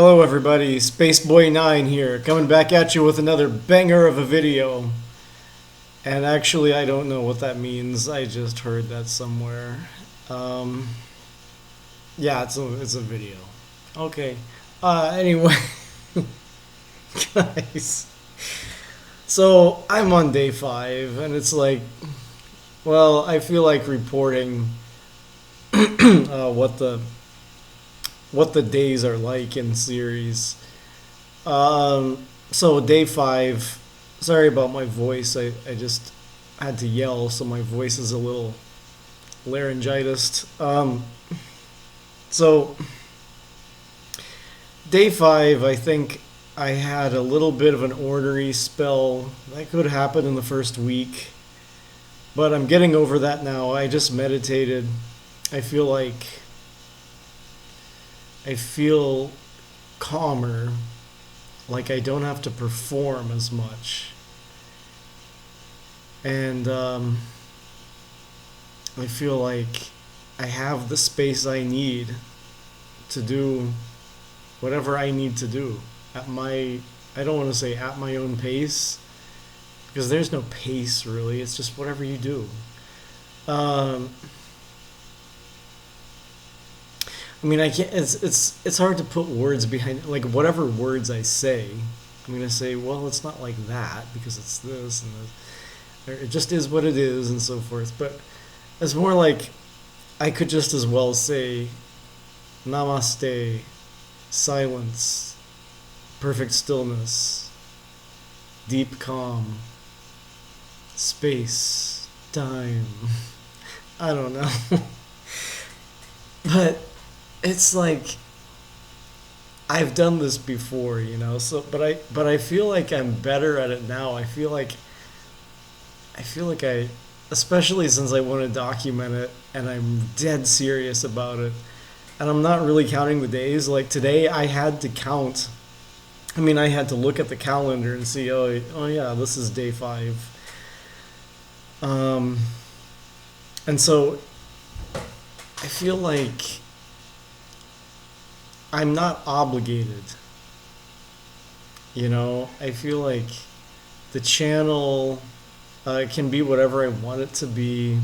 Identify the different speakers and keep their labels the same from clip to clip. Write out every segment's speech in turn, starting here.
Speaker 1: Hello everybody, Spaceboy9 here, coming back at you with another banger of a video. And actually I don't know what that means, I just heard that somewhere. Yeah, it's a video. Okay, anyway, guys. So, I'm on day 5, and it's like, well, I feel like reporting what the days are like in series. So day 5. Sorry about my voice. I just had to yell, so my voice is a little laryngitis. So day 5, I think I had a little bit of an ornery spell. That could happen in the first week, but I'm getting over that now. I just meditated. I feel calmer, like I don't have to perform as much. And I feel like I have the space I need to do whatever I need to do I don't want to say at my own pace, because there's no pace really, it's just whatever you do. I mean, I can't. It's hard to put words behind, like, whatever words I say. I'm gonna say, well, it's not like that because it's this and this. Or it just is what it is, and so forth. But it's more like I could just as well say, namaste, silence, perfect stillness, deep calm, space, time. I don't know, but it's like I've done this before, you know. So, but I feel like I'm better at it now. I especially since I want to document it and I'm dead serious about it, and I'm not really counting the days. Like today, I had to count. I mean, I had to look at the calendar and see. Oh yeah, this is day 5. And so I feel like I'm not obligated. You know, I feel like the channel can be whatever I want it to be,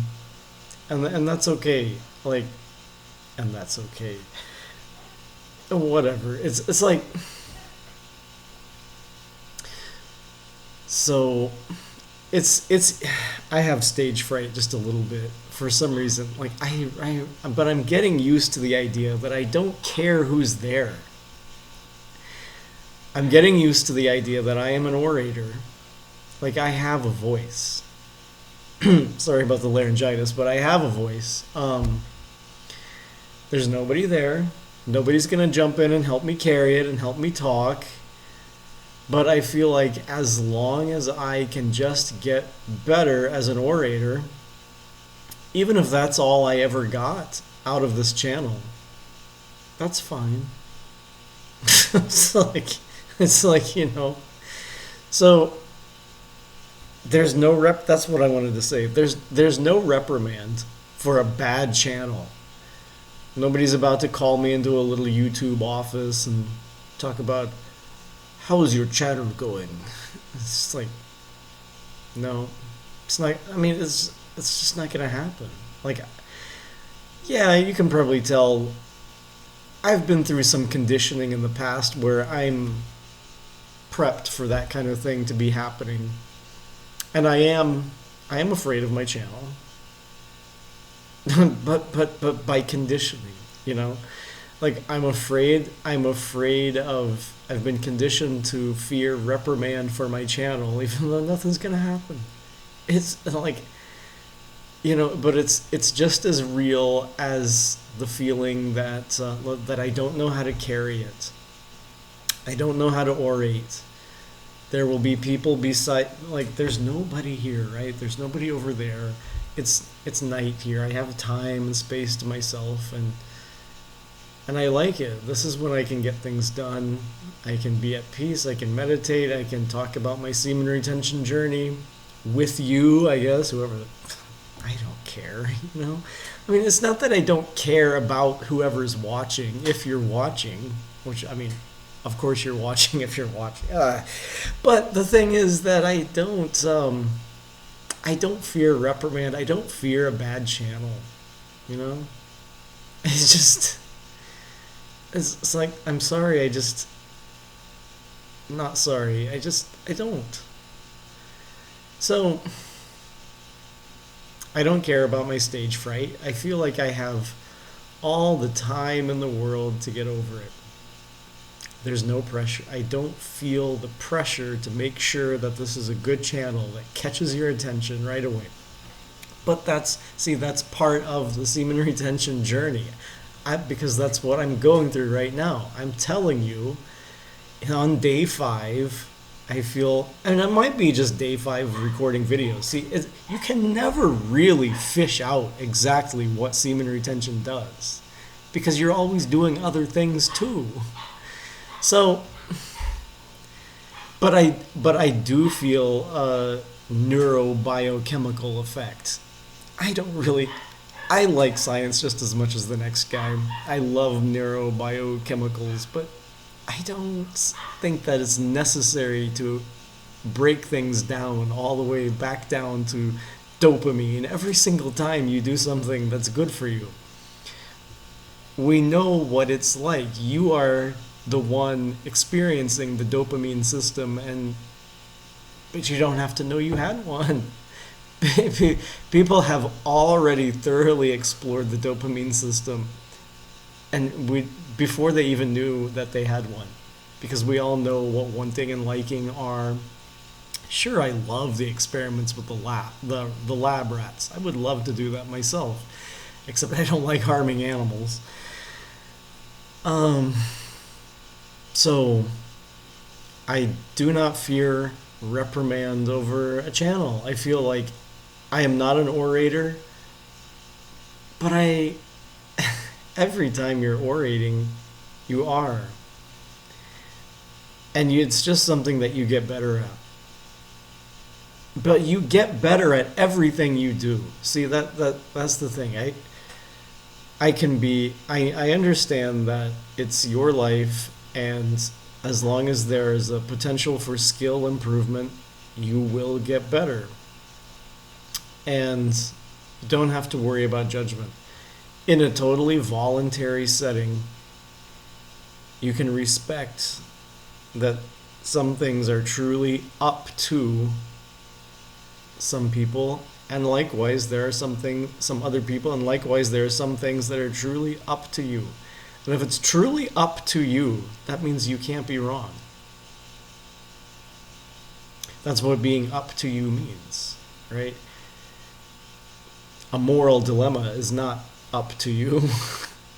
Speaker 1: and that's okay. Like, and that's okay. Whatever. It's like, so it's I have stage fright just a little bit for some reason. Like but I'm getting used to the idea that I don't care who's there. I'm getting used to the idea that I am an orator. Like, I have a voice. Sorry about the laryngitis, but I have a voice. There's nobody there. Nobody's gonna jump in and help me carry it and help me talk. But I feel like as long as I can just get better as an orator, even if that's all I ever got out of this channel, that's fine. It's like, you know. So there's no that's what I wanted to say. There's no reprimand for a bad channel. Nobody's about to call me into a little YouTube office and talk about, how's your channel going? It's like, no, it's not. I mean, it's just not gonna happen. Like, yeah, you can probably tell I've been through some conditioning in the past where I'm prepped for that kind of thing to be happening, and I am afraid of my channel. but by conditioning, you know. Like, I'm afraid of, I've been conditioned to fear reprimand for my channel, even though nothing's gonna happen. It's like, you know, but it's just as real as the feeling that I don't know how to carry it. I don't know how to orate. There will be people beside, like, there's nobody here, right? There's nobody over there. It's night here. I have time and space to myself, and I like it. This is when I can get things done. I can be at peace. I can meditate. I can talk about my semen retention journey with you, I guess, whoever. I don't care, you know? I mean, it's not that I don't care about whoever's watching, if you're watching, which, I mean, Of course you're watching if you're watching. But the thing is that I don't fear reprimand. I don't fear a bad channel. You know? It's just, it's like, I'm sorry, not sorry. I don't. So, I don't care about my stage fright. I feel like I have all the time in the world to get over it. There's no pressure. I don't feel the pressure to make sure that this is a good channel that catches your attention right away. But that's part of the semen retention journey. Because that's what I'm going through right now. I'm telling you, on day 5, I feel, and it might be just day 5 of recording videos. See, you can never really fish out exactly what semen retention does, because you're always doing other things too. So, but I do feel a neurobiochemical effect. I like science just as much as the next guy. I love neurobiochemicals, but I don't think that it's necessary to break things down all the way back down to dopamine every single time you do something that's good for you. We know what it's like. You are the one experiencing the dopamine system, but you don't have to know you had one. People have already thoroughly explored the dopamine system, and before they even knew that they had one, because we all know what wanting and liking are. Sure, I love the experiments with the lab rats. I would love to do that myself, except I don't like harming animals. So I do not fear reprimand over a channel. I feel like I am not an orator, but every time you're orating, you are. And it's just something that you get better at. But you get better at everything you do. See, that's the thing. I understand that it's your life, and as long as there is a potential for skill improvement, you will get better. And you don't have to worry about judgment. In a totally voluntary setting, you can respect that some things are truly up to some people, and likewise there are some other people, and likewise there are some things that are truly up to you. And if it's truly up to you, that means you can't be wrong. That's what being up to you means, right? A moral dilemma is not up to you.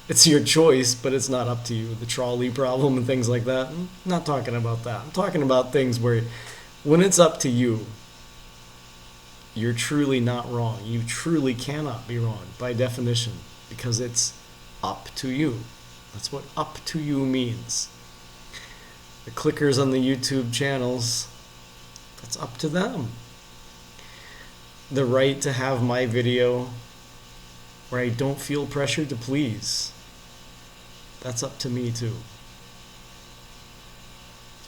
Speaker 1: It's your choice, but it's not up to you. The trolley problem and things like that, I'm not talking about that. I'm talking about things where when it's up to you, you're truly not wrong. You truly cannot be wrong by definition, because it's up to you. That's what up to you means. The clickers on the YouTube channels, that's up to them. The right to have my video where I don't feel pressured to please, that's up to me too.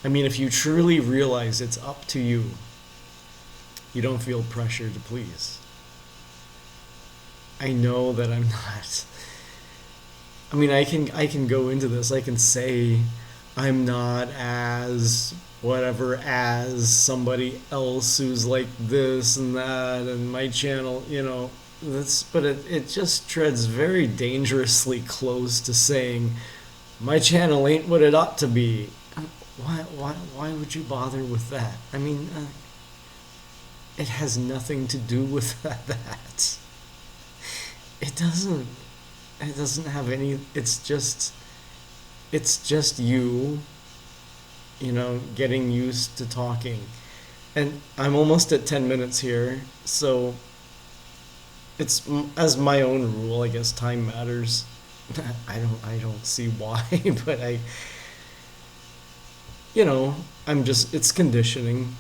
Speaker 1: I mean, if you truly realize it's up to you, you don't feel pressure to please. I know that I'm not. I mean, I can go into this. I can say I'm not as whatever as somebody else who's like this and that, and my channel, but it just treads very dangerously close to saying my channel ain't what it ought to be. Why would you bother with that? I mean, it has nothing to do with that. It doesn't have any. It's just you getting used to talking. And I'm almost at 10 minutes here, so it's, as my own rule, I guess time matters. I don't see why, but it's conditioning.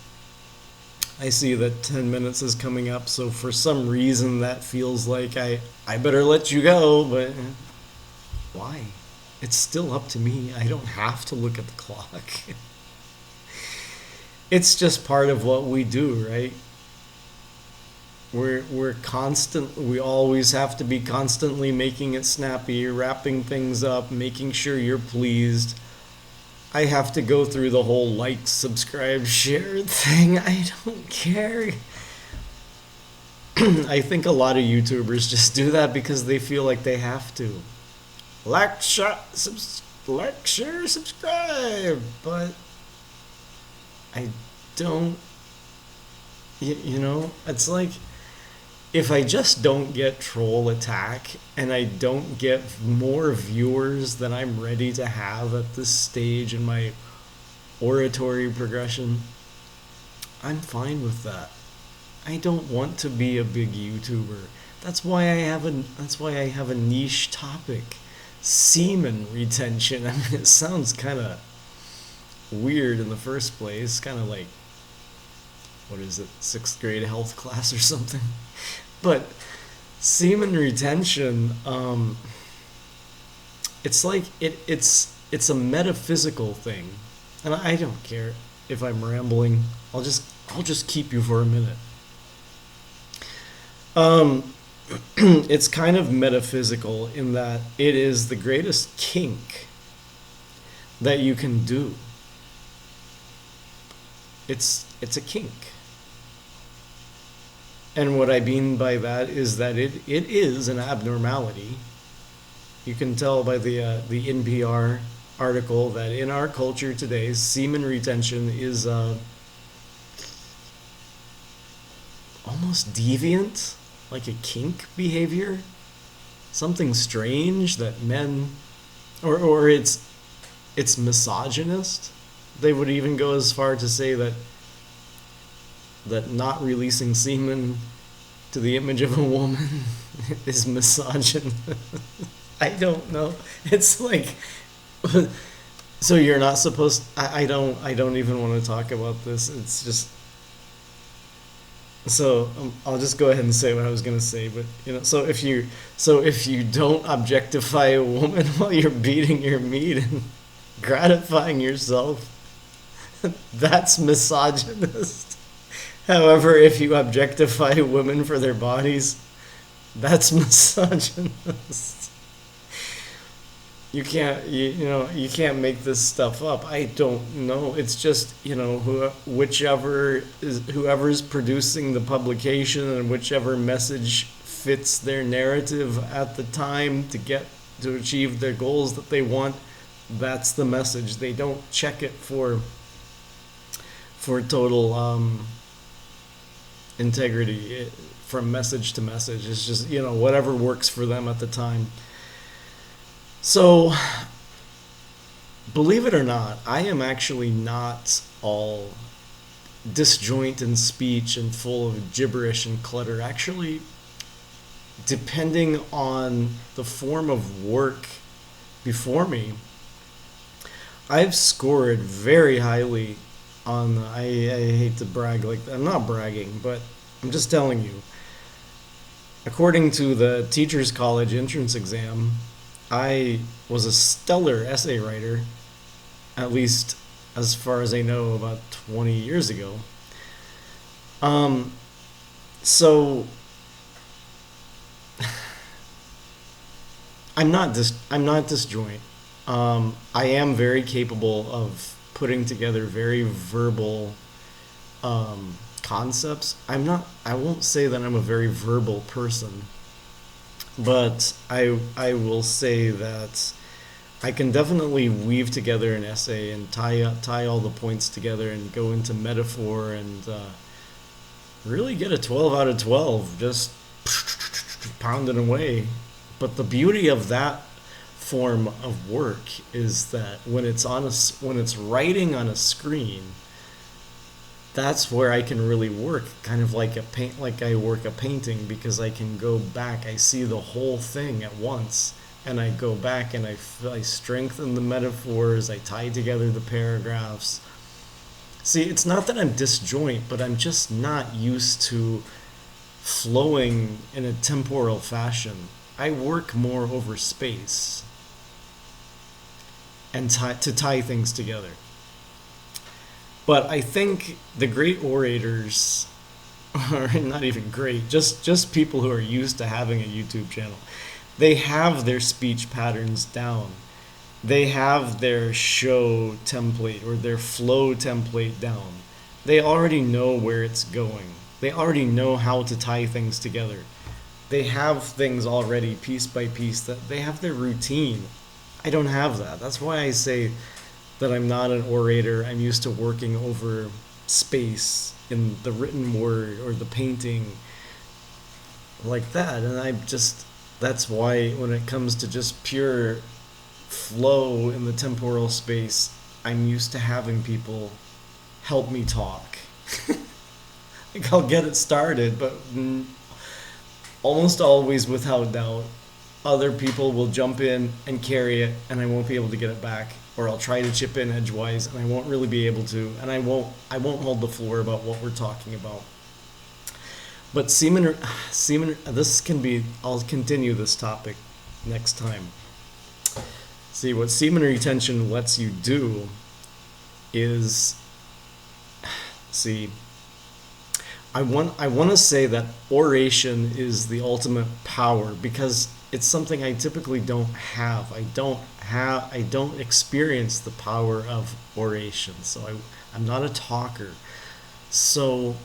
Speaker 1: I see that 10 minutes is coming up, so for some reason that feels like I better let you go, but why? It's still up to me. I don't have to look at the clock. It's just part of what we do, right? We're constant. We always have to be constantly making it snappy, wrapping things up, making sure you're pleased. I have to go through the whole like, subscribe, share thing. I don't care. I think a lot of YouTubers just do that because they feel like they have to. Like, share, subscribe. But I don't. You know, it's like if I just don't get troll attack and I don't get more viewers than I'm ready to have at this stage in my oratory progression, I'm fine with that. I don't want to be a big YouTuber. That's why I have a niche topic. Semen retention. I mean, it sounds kind of weird in the first place, kind of like, what is it, 6th grade health class or something. But semen retention, it's like it's a metaphysical thing, and I don't care if I'm rambling. I'll just keep you for a minute. It's kind of metaphysical in that it is the greatest kink that you can do. It's a kink. And what I mean by that is that it is an abnormality. You can tell by the NPR article that in our culture today, semen retention is almost deviant, like a kink behavior, something strange that men, or it's misogynist. They would even go as far to say that not releasing semen to the image of a woman is misogynist. I don't know. It's like, so you're not supposed. I don't even want to talk about this. It's just. So I'll just go ahead and say what I was gonna say. But so if you don't objectify a woman while you're beating your meat and gratifying yourself, that's misogynist. However, if you objectify women for their bodies, that's misogynist. You can't you can't make this stuff up. I don't know. It's just whoever's producing the publication and whichever message fits their narrative at the time to achieve their goals that they want. That's the message. They don't check it for total integrity from message to message. It's just whatever works for them at the time. So, believe it or not, I am actually not all disjoint in speech and full of gibberish and clutter. Actually, depending on the form of work before me, I've scored very highly on, I hate to brag like that. I'm not bragging, but I'm just telling you. According to the Teachers College entrance exam, I was a stellar essay writer, at least as far as I know, about 20 years ago. So I'm not disjoint. I am very capable of putting together very verbal concepts. I won't say that I'm a very verbal person. But I will say that I can definitely weave together an essay and tie all the points together and go into metaphor and really get a 12 out of 12, just pounding away. But the beauty of that form of work is that when it's writing on a screen, that's where I can really work, kind of like I work a painting, because I can go back. I see the whole thing at once, and I go back and I strengthen the metaphors. I tie together the paragraphs. See, it's not that I'm disjoint, but I'm just not used to flowing in a temporal fashion. I work more over space. and to tie things together. But I think the great orators, or not even great, just people who are used to having a YouTube channel, they have their speech patterns down. They have their show template or their flow template down. They already know where it's going. They already know how to tie things together. They have things already piece by piece, that they have their routine. I don't have that. That's why I say that I'm not an orator. I'm used to working over space in the written word or the painting like that. And that's why when it comes to just pure flow in the temporal space, I'm used to having people help me talk. Like, I'll get it started, but almost always without doubt, other people will jump in and carry it, and I won't be able to get it back. Or I'll try to chip in edgewise, and I won't really be able to, and I won't hold the floor about what we're talking about. But semen, this can be. I'll continue this topic next time. See, what semen retention lets you do is, see, I want to say that oration is the ultimate power, because it's something I typically don't have. I don't experience the power of oration. So I'm not a talker. So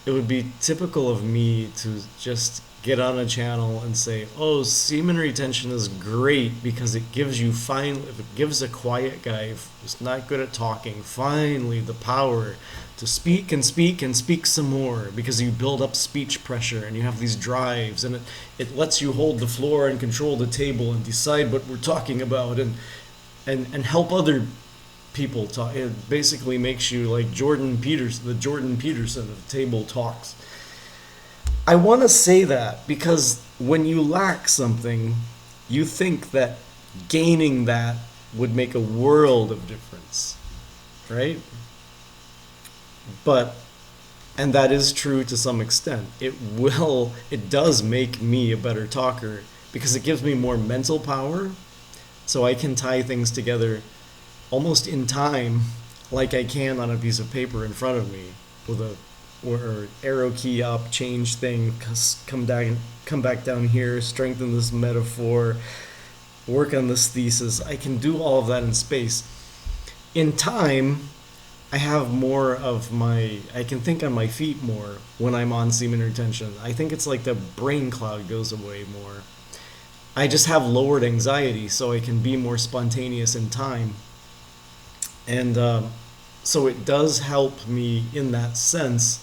Speaker 1: it would be typical of me to just get on a channel and say, "Oh, semen retention is great because it gives a quiet guy who's not good at talking finally the power to speak and speak and speak some more, because you build up speech pressure and you have these drives, and it lets you hold the floor and control the table and decide what we're talking about and help other people talk." It basically makes you like the Jordan Peterson of table talks. I want to say that because when you lack something, you think that gaining that would make a world of difference, right? And that is true to some extent. It does make me a better talker because it gives me more mental power, so I can tie things together almost in time, like I can on a piece of paper in front of me with or arrow key up, change thing, come back down here, strengthen this metaphor, work on this thesis. I can do all of that in space. In time, I have more of I can think on my feet more when I'm on semen retention. I think it's like the brain cloud goes away more. I just have lowered anxiety, so I can be more spontaneous in time. And so it does help me in that sense,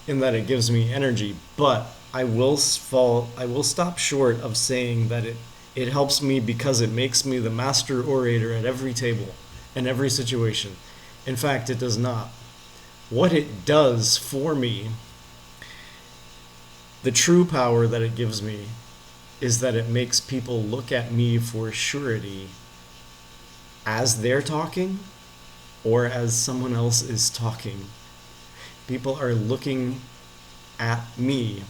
Speaker 1: in that it gives me energy. But I will stop short of saying that it helps me because it makes me the master orator at every table and every situation. In fact, it does not. What it does for me, the true power that it gives me, is that it makes people look at me for surety as they're talking or as someone else is talking. People are looking at me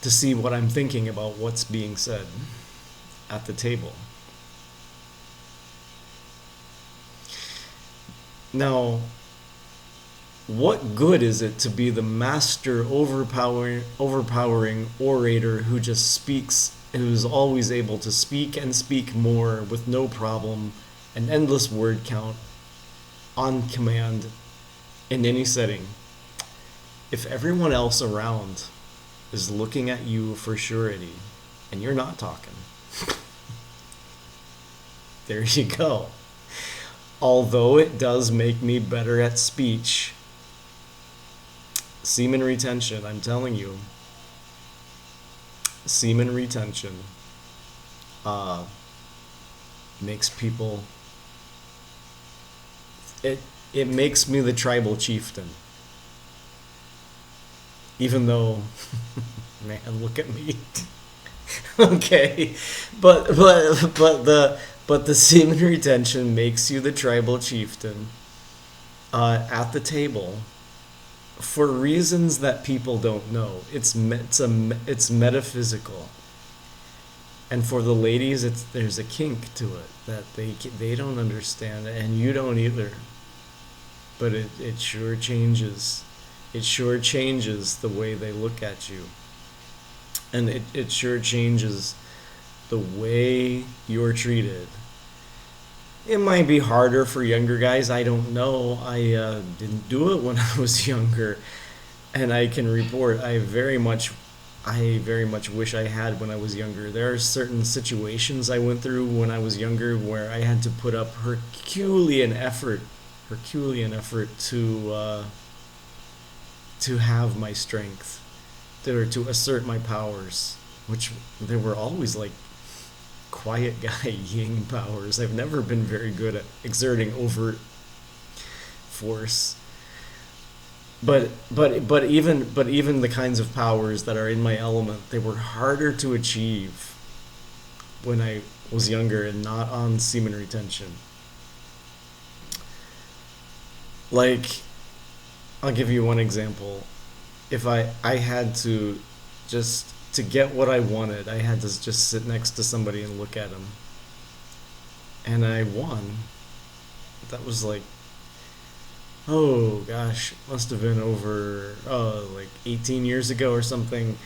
Speaker 1: to see what I'm thinking about what's being said at the table. Now, what good is it to be the master overpowering orator who just speaks, who's always able to speak and speak more with no problem, an endless word count, on command, in any setting, if everyone else around is looking at you for surety and you're not talking? There you go. Although it does make me better at speech, semen retention, I'm telling you, semen retention makes people, it makes me the tribal chieftain. Even though, man, look at me. Okay, but the semen retention makes you the tribal chieftain at the table for reasons that people don't know. It's metaphysical, and for the ladies, there's a kink to it. that they don't understand, and you don't either. But it sure changes. It sure changes the way they look at you. And it sure changes the way you're treated. It might be harder for younger guys. I don't know. I didn't do it when I was younger, and I can report I very much wish I had when I was younger. There are certain situations I went through when I was younger where I had to put up Herculean effort to have my strength, to assert my powers, which they were always like quiet guy yin powers. I've never been very good at exerting overt force. But even the kinds of powers that are in my element, they were harder to achieve when I was younger and not on semen retention. Like, I'll give you one example. If I had to just to get what I wanted, I had to just sit next to somebody and look at them. And I won. That was like, oh gosh, must have been over like 18 years ago or something.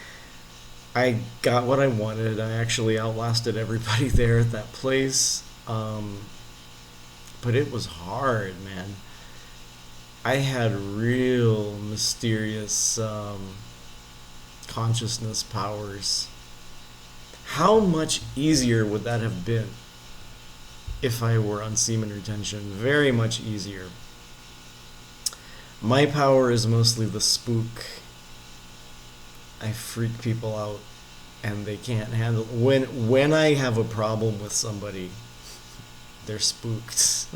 Speaker 1: I got what I wanted. I actually outlasted everybody there at that place. But it was hard, man. I had real mysterious consciousness powers. How much easier would that have been if I were on semen retention? Very much easier. My power is mostly the spook. I freak people out and they can't handle when I have a problem with somebody, they're spooked.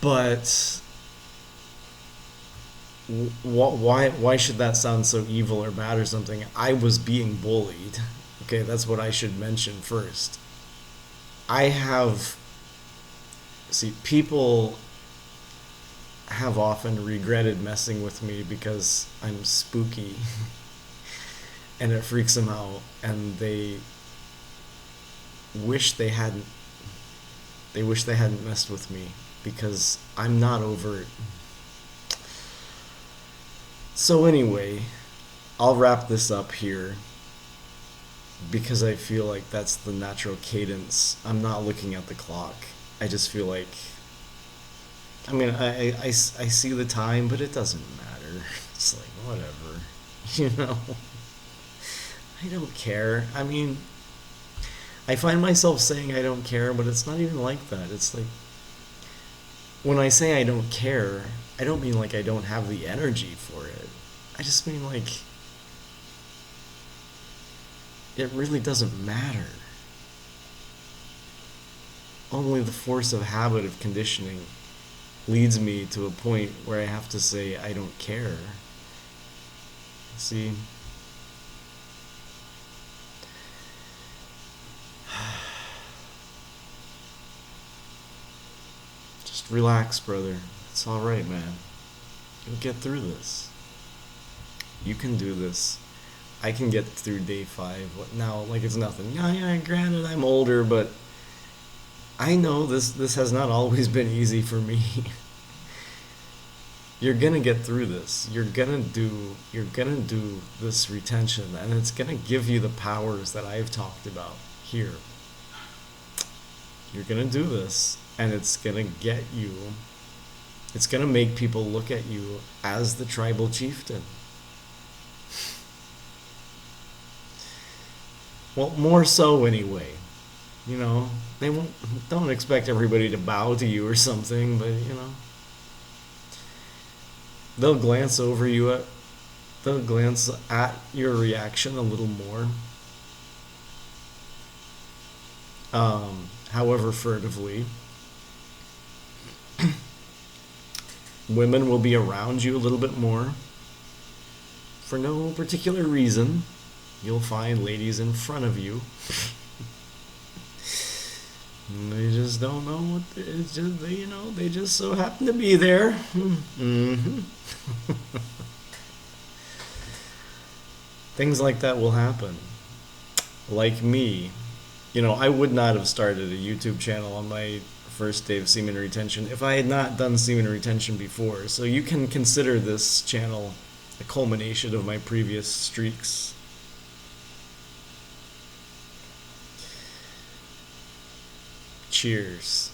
Speaker 1: But why should that sound so evil or bad or something? I was being bullied. Okay, that's what I should mention first. I have See, people have often regretted messing with me because I'm spooky and it freaks them out, and they wish they hadn't messed with me because I'm not overt. So anyway, I'll wrap this up here because I feel like that's the natural cadence. I'm not looking at the clock. I just feel like, I mean, I see the time, but it doesn't matter. It's like, whatever, you know? I don't care. I mean, I find myself saying I don't care, but it's not even like that. It's like, when I say I don't care, I don't mean like I don't have the energy for it. I just mean like, it really doesn't matter. Only the force of habit, of conditioning, leads me to a point where I have to say I don't care. See? Just relax, brother. It's alright, man. You'll get through this. You can do this. I can get through day 5. What now? Like it's nothing. Yeah, granted I'm older, but I know this has not always been easy for me. You're gonna get through this. You're gonna do this retention, and it's gonna give you the powers that I've talked about here. You're gonna do this, and it's gonna get you. It's gonna make people look at you as the tribal chieftain. Well, more so anyway. You know, don't expect everybody to bow to you or something, but you know, they'll glance over you they'll glance at your reaction a little more. However furtively. Women will be around you a little bit more for no particular reason. You'll find ladies in front of you. They just don't know what it's just, they just so happen to be there. Mm-hmm. Things like that will happen. Like me, I would not have started a YouTube channel on my first day of semen retention if I had not done semen retention before. So you can consider this channel a culmination of my previous streaks. Cheers.